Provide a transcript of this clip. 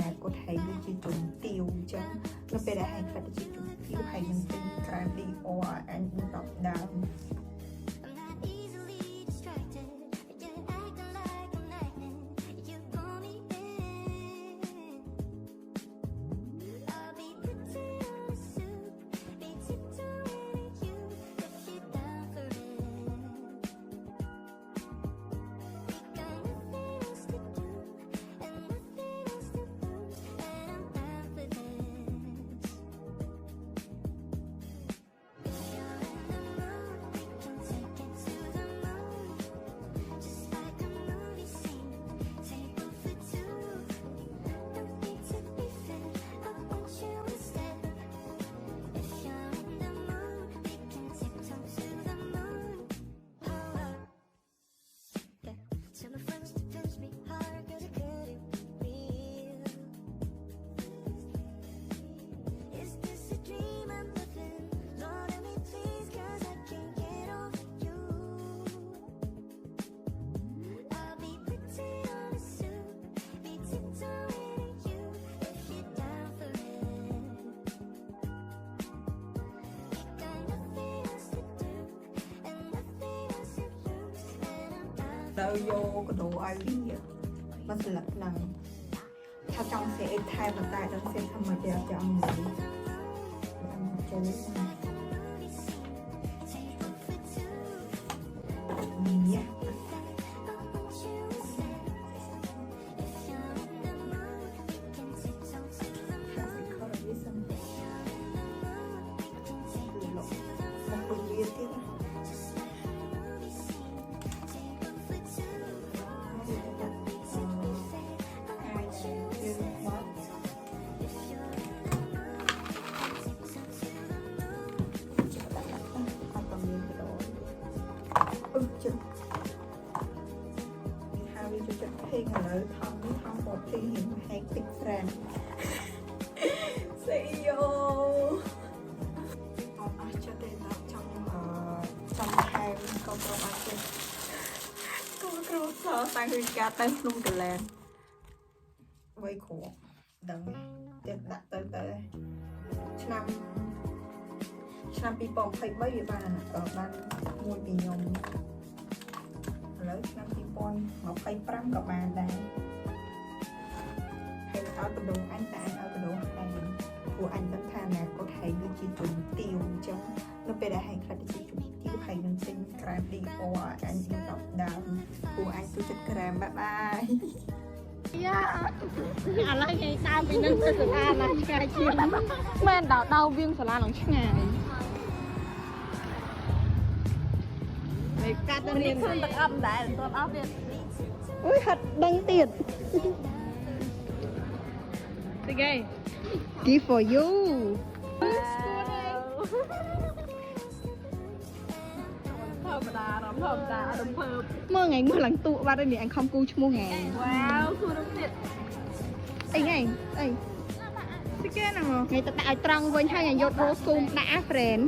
ណាគាត់ហៅដូចជាជុំទាវអញ្ចឹងនៅពេលដែលហៅខ្លះទៅជាជុំទាវហើយនឹងទិញក្រែម Dior អញ10ដើមទៅយកកដោឲ្យវាមិនស្លឹកហ្នឹងថាចង់សេអីថែមតែដល់សេធម្មតាចង់និយាយចូលញ៉ាเพลงอะไรทำบทเพลงเห็นแฮกติดแฟนเซียตอนอาจจะได้รับจำแทนก็เพราะอาจจะก็เพราะสาวต่างกันการเต้นนุ่มกันแลนไว้ขวบดังเด็ดดักเตยឆ្នាំ2023វាបានមួយពីខ្ញុំឥឡូវឆ្នាំ2025ក៏បានដែរហើយឲ្យបដូរអញតែអញឲ្យបដូរហើយព្រោះអញដឹងថាណាគាត់ហៅដូចជាជុំទាវអញ្ចឹងនៅពេលដែលហៅខ្លះទៅជាជុំទាវហើយនឹងទិញក្រែម Dior អញ10ដើមព្រោះអញទូចិត្តក្រែមបាយយ៉ាឥឡូវគេដើរពីនឹងទៅសាលាឡើងឆ្ងាយជាងមែនដល់វៀងសាលាឡើងឆ្ងាយកាត់ទៅរៀនខ្លួនទឹកអប់ដែរតបអស់ទៀតអូយហត់ដឹងទៀតទីគេ Gift for you ធម្មតារំភើបមើលថ្ងៃមើលឡើងទូបាត់ហើយនេះអញខំគូឈ្មោះថ្ងៃវ៉ាវគូរំទៀតអីថ្ងៃអីទីគេហ្នឹងថ្ងៃទៅដាក់ឲ្យត្រង់វិញហើយយករោគូមដាក់ friend